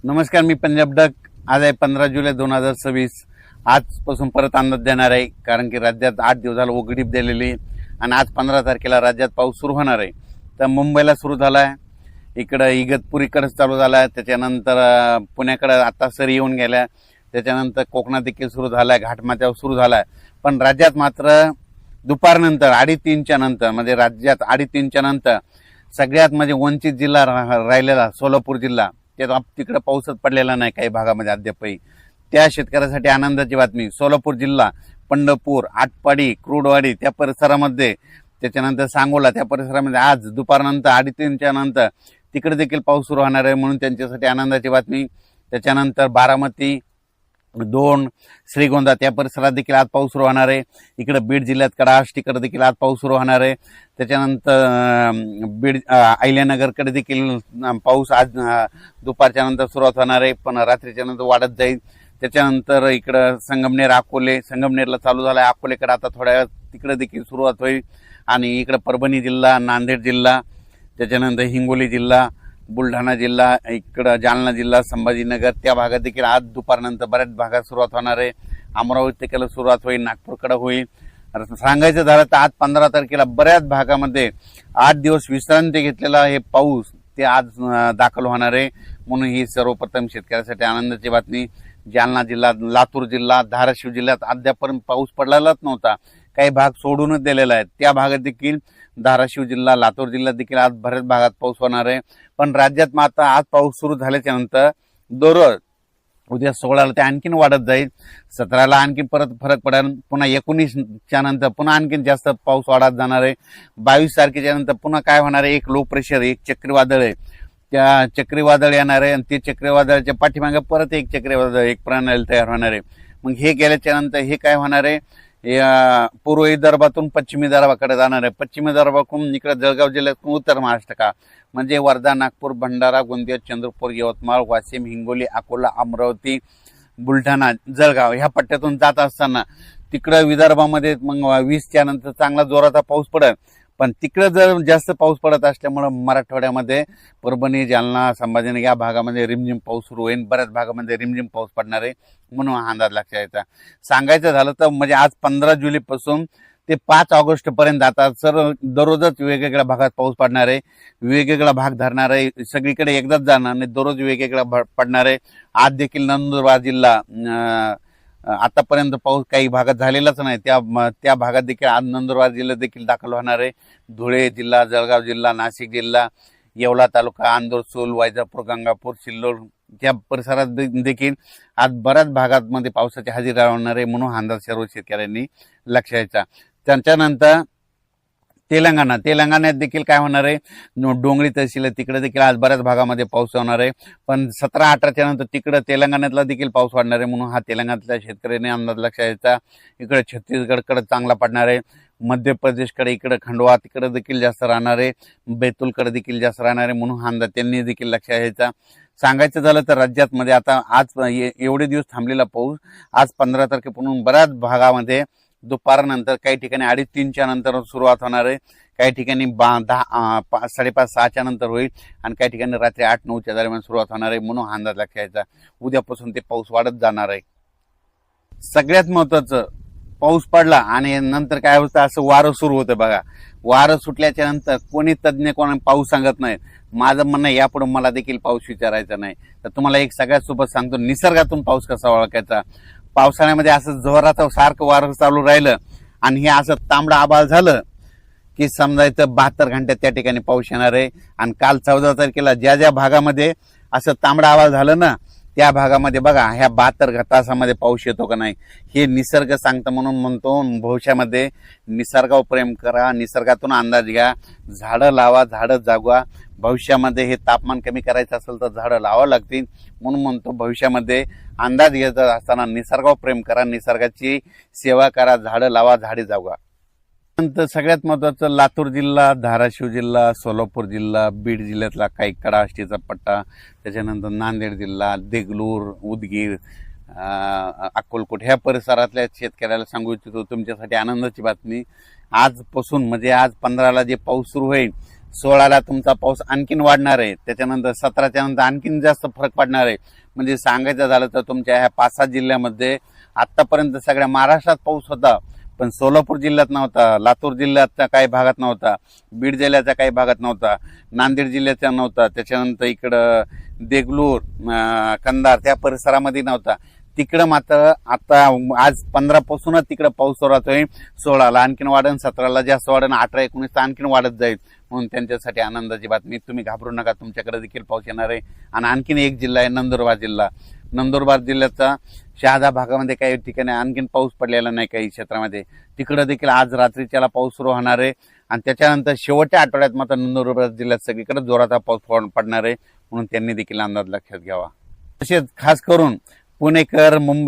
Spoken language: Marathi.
नमस्कार, मी पंजाब डक. आज आहे 15 जुलै 2026. आजपासून परत अंदाज देणार आहे, कारण की राज्यात 8 दिवस झालं उघडीप दिलेली आणि आज 15 तारखेला राज्यात पाऊस सुरू होणार आहे. तर मुंबईला सुरू झाला आहे, इकडं इगतपुरीकडे चालू झाला आहे, त्याच्यानंतर पुण्याकडे आता सरी येऊन गेल्या, त्याच्यानंतर कोकणात देखील सुरू झाला आहे, घाटमाथ्यावर सुरू झाला आहे. पण राज्यात मात्र दुपारनंतर 3:30च्या नंतर म्हणजे राज्यात 3:30च्या नंतर सगळ्यात म्हणजे वंचित जिल्हा राहिलेला सोलापूर जिल्हा, त्या तिकडे पाऊसच पडलेला नाही काही भागामध्ये अद्यापही. त्या शेतकऱ्यासाठी आनंदाची बातमी. सोलापूर जिल्हा, पंढरपूर, आटपाडी, क्रूडवाडी त्या परिसरामध्ये, त्याच्यानंतर सांगोला त्या परिसरामध्ये आज दुपारनंतर 3:30च्या नंतर तिकडे देखील पाऊस सुरू होणार आहे, म्हणून त्यांच्यासाठी आनंदाची बातमी. त्याच्यानंतर बारामती, दोन, श्रीगोंदा त्या परिसरात देखील आज पाऊस सुरू होणार आहे. इकडे बीड जिल्ह्यात कडाश तिकडे देखील आज पाऊस सुरू होणार आहे. त्याच्यानंतर बीड अहिल्यानगरकडे देखील पाऊस आज दुपारच्या नंतर सुरुवात होणार आहे, पण रात्रीच्या नंतर वाढत जाईल. त्याच्यानंतर इकडं संगमनेर, अकोले, संगमनेरला चालू झाला आहे, अकोलेकडे आता थोड्या तिकडे देखील सुरुवात होईल. आणि इकडे परभणी जिल्हा, नांदेड जिल्हा, त्याच्यानंतर हिंगोली जिल्हा, बुलढाणा जिल्हा, इकडं जालना जिल्हा, संभाजीनगर त्या भागात देखील आज दुपारनंतर बऱ्याच भागात सुरुवात होणार आहे. अमरावतीकडे सुरुवात होईल, नागपूरकडे होईल. सांगायचं झालं तर आज 15 तारखेला बऱ्याच भागामध्ये 8 दिवस विश्रांती घेतलेला हे पाऊस ते आज दाखल होणार आहे, म्हणून ही सर्वप्रथम शेतकऱ्यासाठी आनंदाची बातमी. जालना जिल्हा, लातूर जिल्हा, धाराशिव जिल्ह्यात अद्यापर्यंत पाऊस पडलेलाच नव्हता, काही भाग सोडूनच दिलेला आहे. त्या भागात देखील धाराशिव जिल्हा, लातूर जिल्ह्यात देखील आज बऱ्याच भागात पाऊस होणार आहे. पण राज्यात मात्र आज पाऊस सुरू झाल्याच्या नंतर दररोज उद्या 16ला ते आणखीन वाढत जाईल, 17ला आणखी परत फरक पडेल, पुन्हा 19च्या नंतर पुन्हा आणखीन जास्त पाऊस वाढत जाणार आहे. 22 तारखेच्या नंतर पुन्हा काय होणार आहे, एक लो प्रेशर, एक चक्रीवादळ आहे, त्या चक्रीवादळ येणार आहे आणि ते चक्रीवादळाच्या पाठीमागे परत एक चक्रीवादळ, एक प्रणाली तयार होणार आहे. मग हे गेल्याच्या नंतर हे काय होणार आहे, पूर्व विदर्भातून पश्चिमी विदर्भाकडे जाणार आहे, पश्चिमी विदर्भाकडून इकडे जळगाव जिल्ह्यातून उत्तर महाराष्ट्र का म्हणजे वर्धा, नागपूर, भंडारा, गोंदिया, चंद्रपूर, यवतमाळ, वाशिम, हिंगोली, अकोला, अमरावती, बुलढाणा, जळगाव ह्या पट्ट्यातून जात असताना तिकडं विदर्भामध्ये मग 20च्या नंतर चांगला जोराचा पाऊस पडेल. पण तिकडं जर जास्त पाऊस पडत असल्यामुळे मराठवाड्यामध्ये परभणी, जालना, संभाजीनगर या भागामध्ये रिमझिम पाऊस सुरू होईल, बऱ्याच भागामध्ये रिमझिम पाऊस पडणार आहे, म्हणून हा अंदाज लक्षात यायचा. सांगायचं झालं तर म्हणजे आज 15 जुलैपासून ते 5 ऑगस्ट पर्यंत आता दररोजच वेगवेगळ्या भागात पाऊस पडणार आहे, वेगवेगळा भाग धरणार आहे, सगळीकडे एकदाच जाणार नाही, दररोज वेगवेगळा पडणार आहे. आज देखील नंदुरबार जिल्हा, आतापर्यंत पाऊस काही भागात झालेलाच नाही, त्या भागात देखील आज नंदुरबार जिल्हा देखील दाखल होणार आहे. धुळे जिल्हा, जळगाव जिल्हा, नाशिक जिल्हा, येवला तालुका, अंदूर, सूल, वैजापूर, गंगापूर, सिल्लोड त्या परिसरात देखील आज बऱ्याच भागांमध्ये पावसाची हजेरी राहणार आहे, म्हणून हा अंदाज सर्व शेतकऱ्यांनी लक्षात घ्यायचा. त्याच्यानंतर तेलंगणात देखील काय होणार आहे, डोंगरी तहसील आहे तिकडे देखील आज बऱ्याच भागामध्ये पाऊस होणार आहे. पण 17-18च्या नंतर तिकडे तेलंगणातला देखील पाऊस वाढणार आहे, म्हणून हा तेलंगणातल्या शेतकऱ्यांनी अंदाज लक्षात घ्यायचा. इकडे छत्तीसगडकडे चांगला पडणार आहे, मध्य प्रदेशकडे इकडे खंडवा तिकडे देखील जास्त राहणार आहे, बैतूलकडे देखील जास्त राहणार आहे, म्हणून हा अंदाज त्यांनी देखील लक्षात घ्यायचा. सांगायचं झालं तर राज्यात मध्ये आता आज एवढे दिवस थांबलेला पाऊस आज 15 तारखेपासून बऱ्याच भागामध्ये दुपारनंतर काही ठिकाणी 3:30च्या नंतर सुरुवात होणार आहे, काही ठिकाणी 5:30-6च्या नंतर होईल आणि काही ठिकाणी रात्री 8-9च्या दरम्यान सुरुवात होणार आहे, म्हणून हा अंदाज लक्षात घ्यायचा. उद्यापासून ते पाऊस वाढत जाणार आहे. सगळ्यात महत्वाचं, पाऊस पडला आणि नंतर काय होतं, असं वारं सुरू होतं बघा. वारं सुटल्याच्या नंतर कोणी तज्ज्ञ कोणी पाऊस सांगत नाही. माझं म्हणणं यापुढे मला देखील पाऊस विचारायचा नाही. तर तुम्हाला एक सगळ्यात सोबत सांगतो, निसर्गातून पाऊस कसा ओळखायचा. पावसाळ्यामध्ये असं जोरात सारखं वारं चालू राहिलं आणि हे असं तांबडं आभाळ झालं की समजायचं 72 घंट्यात त्या ठिकाणी पाऊस येणार आहे. आणि काल 14 तारखेला ज्या ज्या भागामध्ये असं तांबडं आभाळ झालं ना, त्या भागामध्ये बघा ह्या 72 तासामध्ये पाऊस येतो का नाही हे निसर्ग सांगतं. म्हणून म्हणतो भविष्यामध्ये निसर्गावर प्रेम करा, निसर्गातून अंदाज घ्या, झाडं लावा, झाडं जागवा. भविष्यामध्ये हे तापमान कमी करायचं असेल तर झाडं लावावं लागतील, म्हणून म्हणतो भविष्यामध्ये अंदाज घ्यायचा असताना निसर्गावर प्रेम करा, निसर्गाची सेवा करा, झाडं लावा, झाडे जागवा. नंतर सगळ्यात महत्वाचं, लातूर जिल्हा, धाराशिव जिल्हा, सोलापूर जिल्हा, बीड जिल्ह्यातला काही कडाष्टीचा पट्टा, त्याच्यानंतर नांदेड जिल्हा, देगलूर, उदगीर, अक्कलकोट ह्या परिसरातल्या शेतकऱ्याला सांगू इच्छितो तुमच्यासाठी आनंदाची बातमी. आजपासून म्हणजे आज 15ला जे पाऊस सुरू होईल 16ला तुमचा पाऊस आणखीन वाढणार आहे, त्याच्यानंतर 17च्या नंतर आणखीन जास्त फरक पडणार आहे. म्हणजे सांगायचं झालं तर तुमच्या ह्या 5-6 जिल्ह्यामध्ये आतापर्यंत सगळ्या महाराष्ट्रात पाऊस होता, पण सोलापूर जिल्ह्यात नव्हता, लातूर जिल्ह्याच्या काही भागात नव्हता, बीड जिल्ह्याच्या काही भागात नव्हता, नांदेड जिल्ह्याचा नव्हता, त्याच्यानंतर इकडं देगलूर, कंधार त्या परिसरामध्ये नव्हता. तिकडं मात्र आता आज 15 पासूनच तिकडं पाऊस सुरुवात होईल. 16ला आणखीन वाढन, 17ला जास्त वाढन, 18-19 आणखीन वाढत जाईल. म्हणून त्यांच्यासाठी आनंदाची बातमी. तुम्ही घाबरू नका, तुमच्याकडे देखील पाऊस येणार आहे. आणि आणखीन एक जिल्हा आहे नंदुरबार जिल्हा. नंदुरबार जिल्ह्याचा शहादा भागामध्ये काही ठिकाणी आणखीन पाऊस पडलेला नाही, काही क्षेत्रामध्ये तिकडं देखील आज रात्रीच्याला पाऊस सुरू होणार आहे. आणि त्याच्यानंतर शेवटच्या आठवड्यात मात्र नंदुरबार जिल्ह्यात सगळीकडे जोराचा पाऊस पडणार आहे. म्हणून त्यांनी देखील अंदाज लक्षात घ्यावा. तसेच खास करून पुणेकर, मुंबई